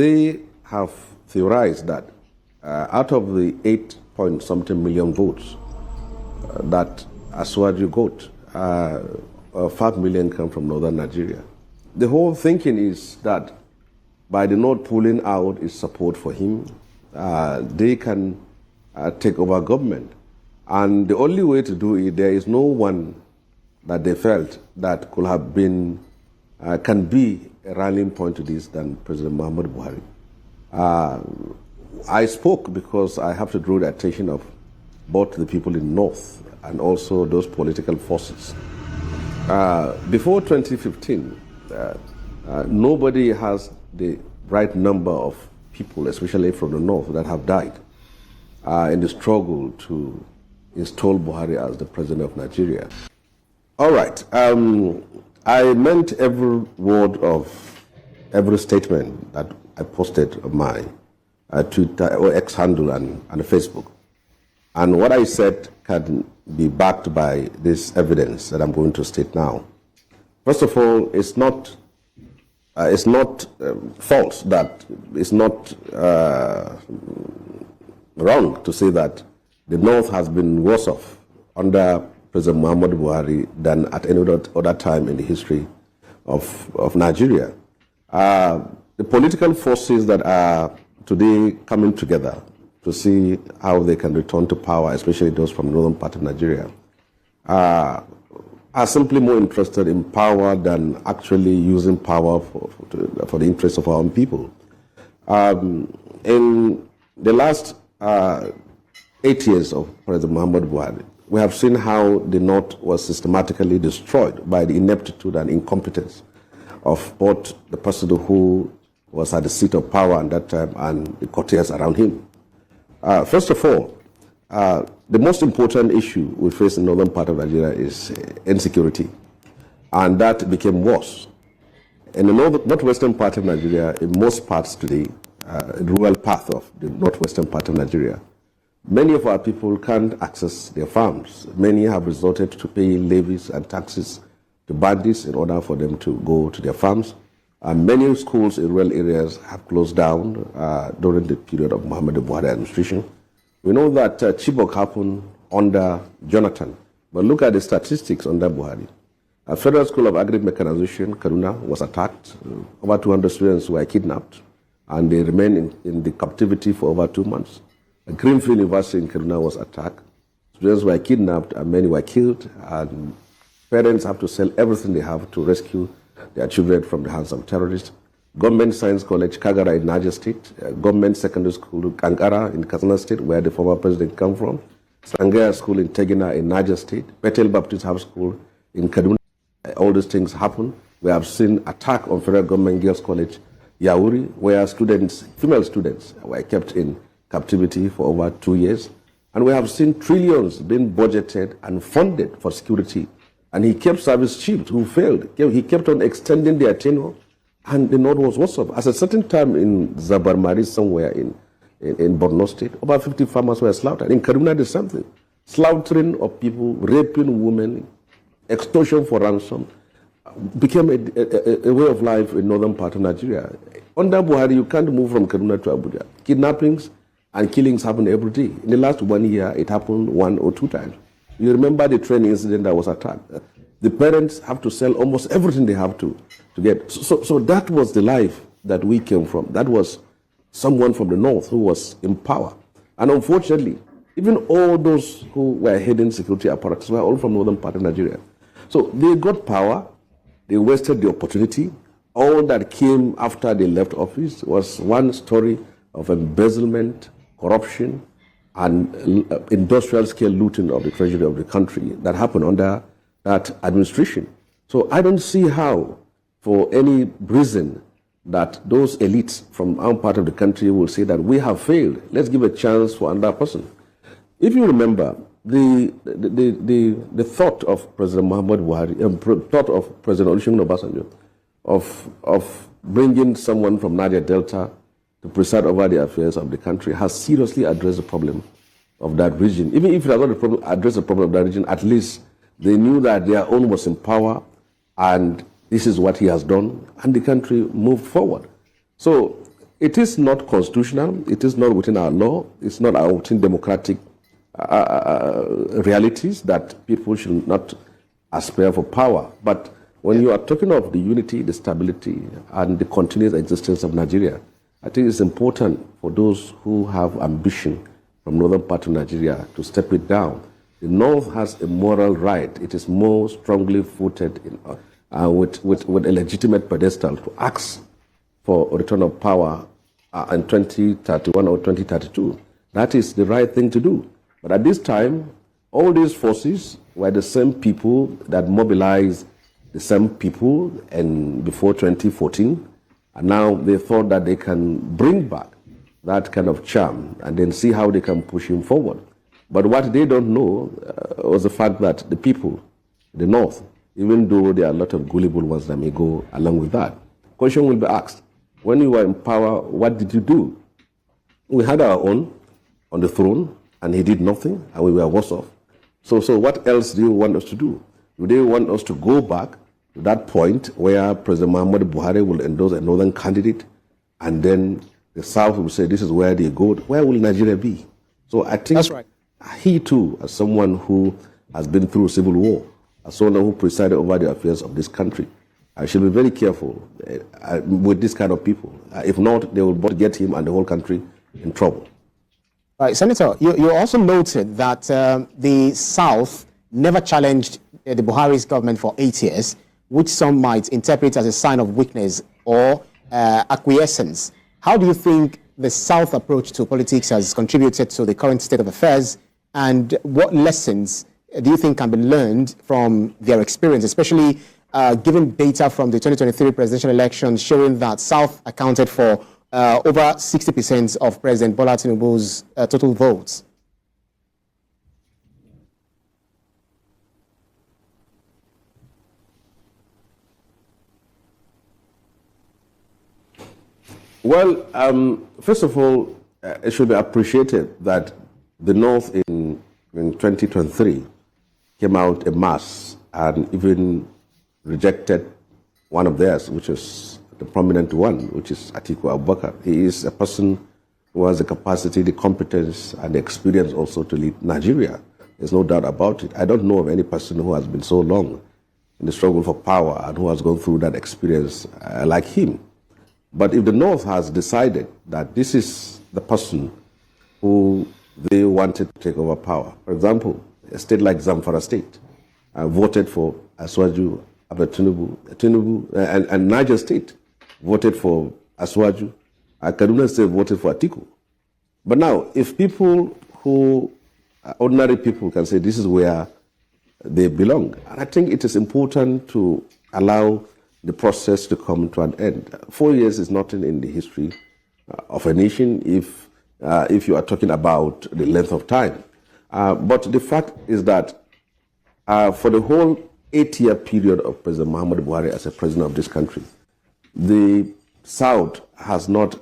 They have theorized that out of the 8 point something million votes that Aswaju got, 5 million come from northern Nigeria. The whole thinking is that by the North pulling out its support for him, they can take over government. And the only way to do it, there is no one that they felt that could have been, can be a rallying point to this than President Muhammad Buhari. I spoke because I have to draw the attention of both the people in the North and also those political forces. Before 2015, nobody has the right number of people, especially from the North, that have died in the struggle to install Buhari as the president of Nigeria. All right. I meant every word of every statement that I posted on my Twitter or X handle and Facebook. And what I said can be backed by this evidence that I'm going to state now. First of all, it's not false, that it's not wrong to say that the North has been worse off under President Muhammad Buhari than at any other time in the history of Nigeria. The political forces that are today coming together to see how they can return to power, especially those from the northern part of Nigeria, are simply more interested in power than actually using power for the interests of our own people. In the last 8 years of President Muhammad Buhari, we have seen how the North was systematically destroyed by the ineptitude and incompetence of both the person who was at the seat of power at that time and the courtiers around him. First of all, the most important issue we face in the northern part of Nigeria is insecurity, and that became worse. In the northwestern part of Nigeria, in most parts today, the rural part of the northwestern part of Nigeria, many of our people can't access their farms. Many have resorted to paying levies and taxes to bandits in order for them to go to their farms. And many schools in rural areas have closed down during the period of Muhammad Buhari administration. We know that Chibok happened under Jonathan, but look at the statistics under Buhari. A Federal School of Agri-Mechanization, Kaduna, was attacked. Over 200 students were kidnapped, and they remained in the captivity for over 2 months. A Greenfield University in Kaduna was attacked. Students were kidnapped, and many were killed, and parents have to sell everything they have to rescue their children from the hands of terrorists. Government Science College, Kagara in Niger State, Government Secondary School, Kankara in Katsina State, where the former president came from, Sangaya School in Tegina in Niger State, Bethel Baptist House School in Kaduna. All these things happen. We have seen attack on Federal Government Girls College, Yauri, where students, female students, were kept in captivity for over 2 years. And we have seen trillions being budgeted and funded for security. And he kept service chiefs who failed. He kept on extending their tenure, and the North was worse off. At a certain time in Zabarmari, somewhere in Borno State, about 50 farmers were slaughtered. In Kaduna, there's something. Slaughtering of people, raping women, extortion for ransom became a way of life in northern part of Nigeria. Under Buhari, you can't move from Kaduna to Abuja. Kidnappings and killings happen every day. In the last 1 year, it happened 1 or 2 times. You remember the train incident that was attacked. The parents have to sell almost everything they have to get. So that was the life that we came from. That was someone from the North who was in power. And unfortunately, even all those who were heading security apparatus were all from northern part of Nigeria. So they got power, they wasted the opportunity. All that came after they left office was one story of embezzlement, corruption, and industrial scale looting of the treasury of the country that happened under that administration. So I don't see how, for any reason, that those elites from our part of the country will say that we have failed. Let's give a chance for another person. If you remember, the thought of President Muhammad Buhari, thought of President Olusegun Obasanjo, of bringing someone from Niger Delta to preside over the affairs of the country has seriously addressed the problem of that region. Even if it has not addressed the problem of that region, at least they knew that their own was in power, and this is what he has done, and the country moved forward. So It is not constitutional. It is not within our law. It's not within democratic realities that people should not aspire for power. But when you are talking of the unity, the stability, and the continuous existence of Nigeria, I think it's important for those who have ambition from northern part of Nigeria to step it down. The North has a moral right. It is more strongly footed in, with a legitimate pedestal to ask for a return of power in 2031 or 2032. That is the right thing to do. But at this time, all these forces were the same people that mobilized the same people and before 2014, and now they thought that they can bring back that kind of charm and then see how they can push him forward. But what they don't know was the fact that the people, the North, even though there are a lot of gullible ones that may go along with that, question will be asked, when you were in power, what did you do? We had our own on the throne, and he did nothing, and we were worse off. So what else do you want us to do? Do they want us to go back to that point where President Muhammadu Buhari will endorse a northern candidate, and then the South will say this is where they go? Where will Nigeria be? So I think that's right. He too, as someone who has been through civil war, as someone who presided over the affairs of this country, I should be very careful with this kind of people. If not, they will both get him and the whole country in trouble. Right, Senator, you also noted that the South never challenged the Buhari's government for 8 years, which some might interpret as a sign of weakness or acquiescence. How do you think the South approach to politics has contributed to the current state of affairs, and what lessons do you think can be learned from their experience, especially given data from the 2023 presidential elections showing that South accounted for over 60% of President Bola Tinubu's total votes? Well, first of all, it should be appreciated that the North in 2023 came out en masse and even rejected one of theirs, which is the prominent one, which is Atiku Abubakar. He is a person who has the capacity, the competence, and the experience also to lead Nigeria. There's no doubt about it. I don't know of any person who has been so long in the struggle for power and who has gone through that experience like him. But if the North has decided that this is the person who they wanted to take over power, for example, a state like Zamfara State voted for Aswaju Tinubu, and Niger State voted for Aswaju, Kaduna State voted for Atiku. But now, if people who, ordinary people can say this is where they belong, and I think it is important to allow the process to come to an end. 4 years is nothing in the history of a nation if you are talking about the length of time. But the fact is that for the whole 8-year period of President Muhammadu Buhari as a president of this country, the South has not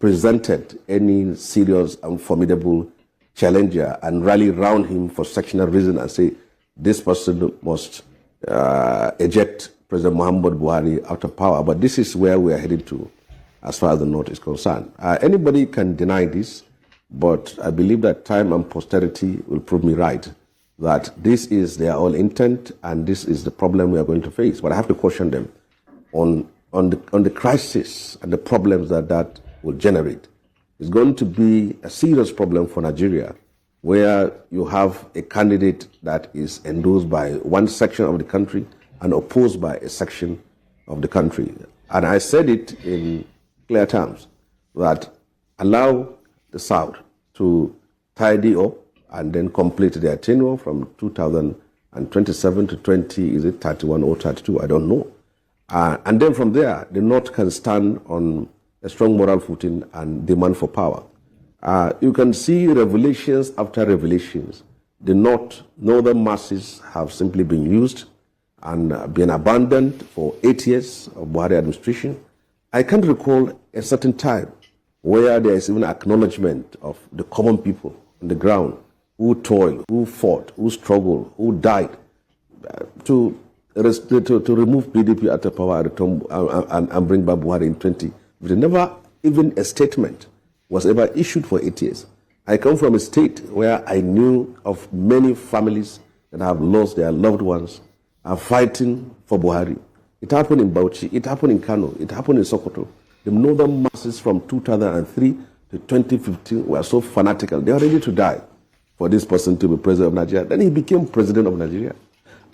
presented any serious and formidable challenger and rally around him for sectional reason and say this person must eject President Muhammadu Buhari out of power. But this is where we are heading to as far as the North is concerned. Anybody can deny this, but I believe that time and posterity will prove me right, that this is their own intent and this is the problem we are going to face. But I have to caution them on the crisis and the problems that will generate. It's going to be a serious problem for Nigeria, where you have a candidate that is endorsed by one section of the country and opposed by a section of the country. And I said it in clear terms, that allow the South to tidy up and then complete their tenure from 2027 to 31 or 32, I don't know. And then from there, the North can stand on a strong moral footing and demand for power. You can see revelations after revelations. The northern masses have simply been used and been abandoned for 8 years of Buhari administration. I can't recall a certain time where there is even acknowledgement of the common people on the ground who toiled, who fought, who struggled, who died to remove PDP at the power and bring back Buhari in 20. They never even a statement was ever issued for 8 years. I come from a state where I knew of many families that have lost their loved ones, are fighting for Buhari. It happened in Bauchi, it happened in Kano, it happened in Sokoto. The northern masses from 2003 to 2015 were so fanatical. They are ready to die for this person to be president of Nigeria. Then he became president of Nigeria.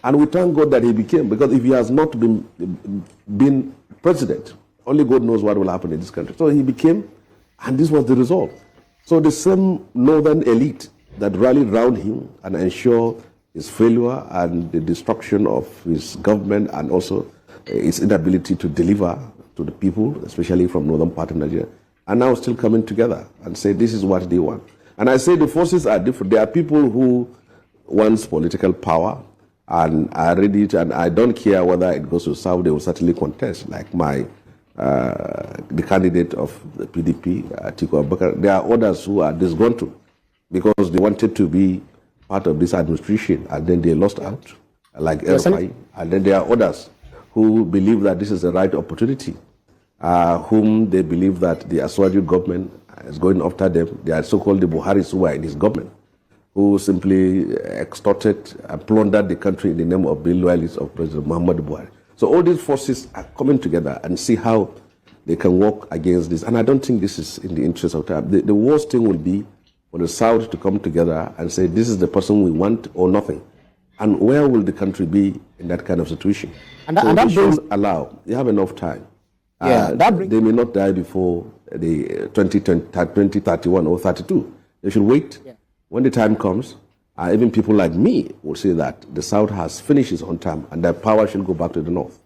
And we thank God that he became, because if he has not been president, only God knows what will happen in this country. So he became, and this was the result. So the same northern elite that rallied around him and ensured his failure and the destruction of his government and also his inability to deliver to the people, especially from northern part of Nigeria, are now still coming together and say this is what they want. And I say the forces are different. There are people who want political power and are ready to, and I don't care whether it goes to South, they will certainly contest, like the candidate of the PDP, Atiku Abubakar. There are others who are disgruntled because they wanted to be part of this administration and then they lost out, like LFI. And then there are others who believe that this is the right opportunity, whom they believe that the Aswaju government is going after them. They are so-called the Buharis who are in his government, who simply extorted and plundered the country in the name of being loyalists of President Muhammadu Buhari. So all these forces are coming together and see how they can work against this. And I don't think this is in the interest of time. The worst thing will be for the South to come together and say, this is the person we want or nothing. And where will the country be in that kind of situation? And that brings, allow, you have enough time. Yeah, they may not die before the 2031 or 32. They should wait. Yeah. When the time comes, even people like me will say that the South has finished its own term and that power should go back to the North.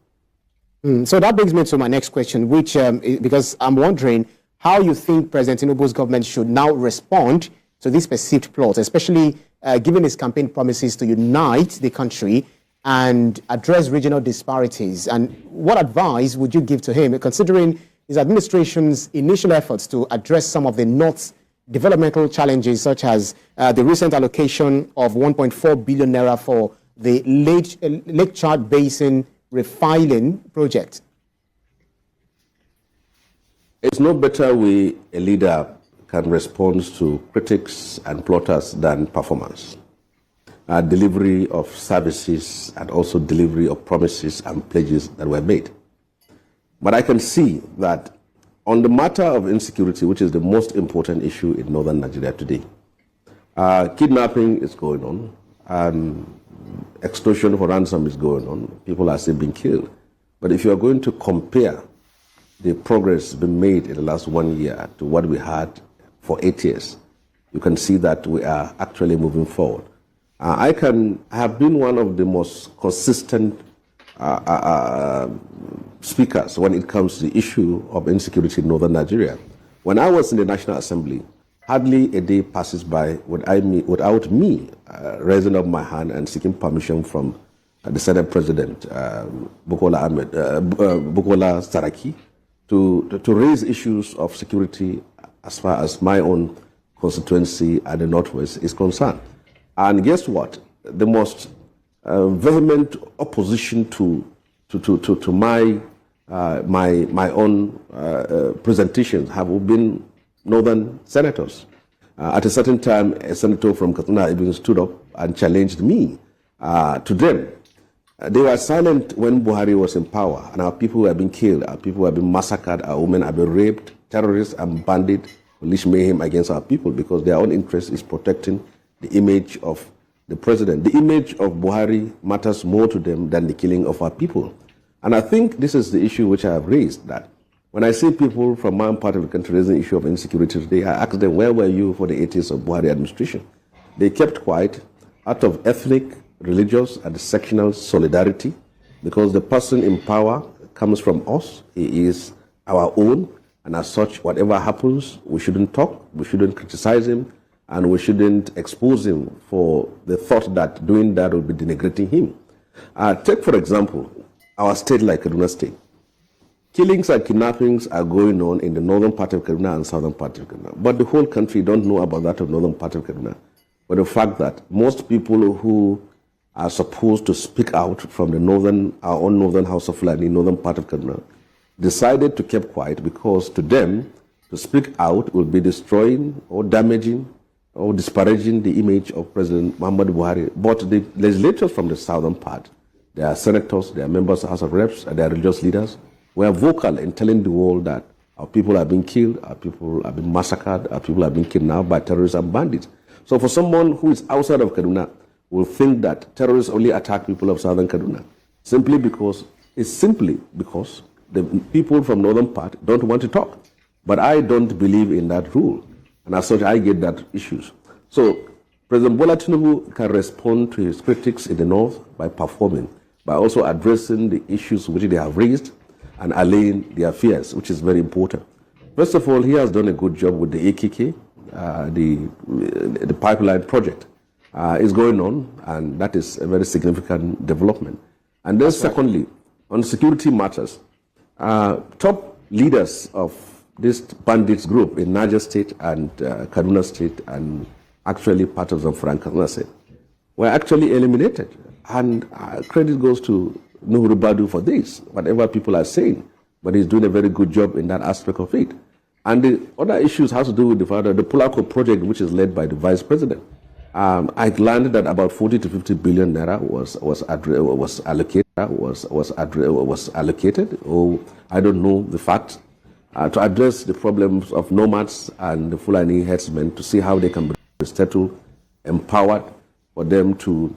So that brings me to my next question, which, because I'm wondering how you think President Tinubu's government should now respond to these perceived plots, especially given his campaign promises to unite the country and address regional disparities. And what advice would you give to him, considering his administration's initial efforts to address some of the North's developmental challenges, such as the recent allocation of 1.4 billion naira for the Lake Chad Basin refiling project? It's no better way a leader can respond to critics and plotters than performance. Delivery of services and also delivery of promises and pledges that were made. But I can see that on the matter of insecurity, which is the most important issue in northern Nigeria today, kidnapping is going on, extortion for ransom is going on, people are still being killed. But if you are going to compare the progress been made in the last 1 year to what we had for 8 years, you can see that we are actually moving forward. I have been one of the most consistent speakers when it comes to the issue of insecurity in northern Nigeria. When I was in the National Assembly, hardly a day passes by without me raising up my hand and seeking permission from the Senate President, Bukola Saraki, to raise issues of security as far as my own constituency and the Northwest is concerned. And guess what? The most vehement opposition to my own presentations have been northern senators. At a certain time, a senator from Katsina even stood up and challenged me to them. They were silent when Buhari was in power, and our people were being killed, our people were being massacred, our women have been raped, terrorists and bandits unleash mayhem against our people because their own interest is protecting the image of the president. The image of Buhari matters more to them than the killing of our people. And I think this is the issue which I have raised, that when I see people from my own part of the country raising the issue of insecurity today, I ask them, where were you for the 8 years of Buhari administration? They kept quiet out of ethnic, religious, and sectional solidarity, because the person in power comes from us. He is our own, and as such, whatever happens, we shouldn't talk, we shouldn't criticize him, and we shouldn't expose him for the thought that doing that will be denigrating him. Take, for example, our state like Kaduna State. Killings and kidnappings are going on in the northern part of Kaduna and southern part of Kaduna. But the whole country don't know about that of northern part of Kaduna. But the fact that most people who are supposed to speak out from the our own northern House of Fulani, northern part of Kaduna, decided to keep quiet because to them, to speak out will be destroying or damaging or disparaging the image of President Muhammad Buhari. But the legislators from the southern part, they are senators, they are members of the House of Reps, and they are religious leaders, were vocal in telling the world that our people are being killed, our people are being massacred, our people are being kidnapped by terrorists and bandits. So for someone who is outside of Kaduna, will think that terrorists only attack people of southern Kaduna, simply because the people from northern part don't want to talk. But I don't believe in that rule. And as such, I get that issues. So President Bola Tinubu can respond to his critics in the north by performing, by also addressing the issues which they have raised and allaying their fears, which is very important. First of all, he has done a good job with the AKK. The pipeline project is going on, and that is a very significant development. And then secondly, on security matters, top leaders of this bandits group in Niger State and Kaduna State and actually part of Zamfara and Kaduna State were actually eliminated. And credit goes to Nuhu Badu for this, whatever people are saying. But he's doing a very good job in that aspect of it. And the other issues has to do with the Pulako project, which is led by the vice president. I learned that about 40 to 50 billion naira was allocated. Or I don't know the fact, to address the problems of nomads and the Fulani herdsmen, to see how they can be settled, empowered, for them to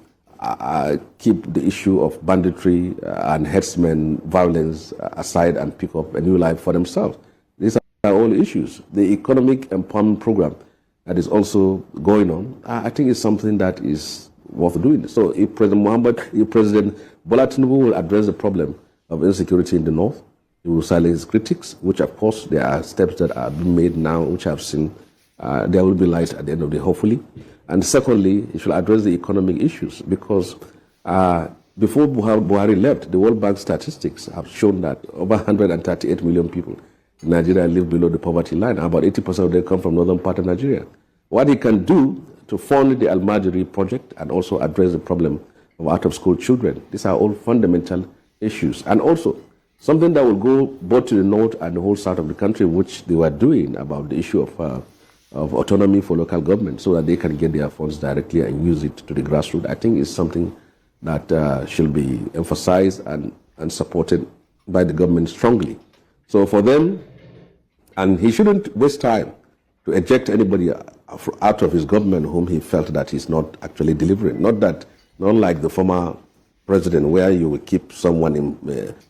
keep the issue of banditry and herdsmen violence aside and pick up a new life for themselves. These are all issues. The economic empowerment program that is also going on, I think is something that is worth doing. So if President Bola Tinubu will address the problem of insecurity in the north, he will silence his critics, which of course there are steps that are being made now, which I've seen. There will be light at the end of the day, hopefully. And secondly, he should address the economic issues, because before Buhari left, the World Bank statistics have shown that over 138 million people in Nigeria live below the poverty line. About 80% of them come from northern part of Nigeria. What he can do to fund the Al-Majri project and also address the problem of out-of-school children, these are all fundamental issues. And also, something that will go both to the north and the whole south of the country, which they were doing about the issue of autonomy for local government, so that they can get their funds directly and use it to the grassroots, I think is something that should be emphasized and supported by the government strongly. So for them, and he shouldn't waste time to eject anybody out of his government whom he felt that he's not actually delivering. Not like the former president, where you will keep someone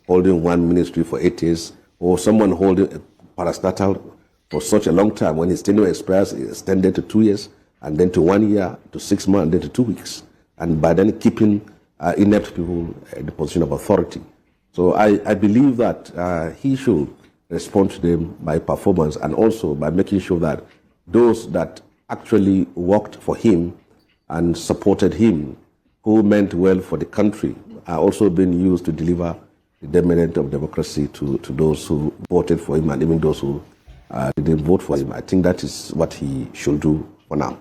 holding one ministry for 8 years, or someone holding a parastatal for such a long time. When his tenure expires, it's extended to 2 years, and then to 1 year, to 6 months, and then to 2 weeks. And by then keeping inept people in the position of authority. So I believe that he should respond to them by performance, and also by making sure that those that actually worked for him and supported him, who meant well for the country, are also being used to deliver the demerit of democracy to those who voted for him and even those who didn't vote for him. I think that is what he should do for now.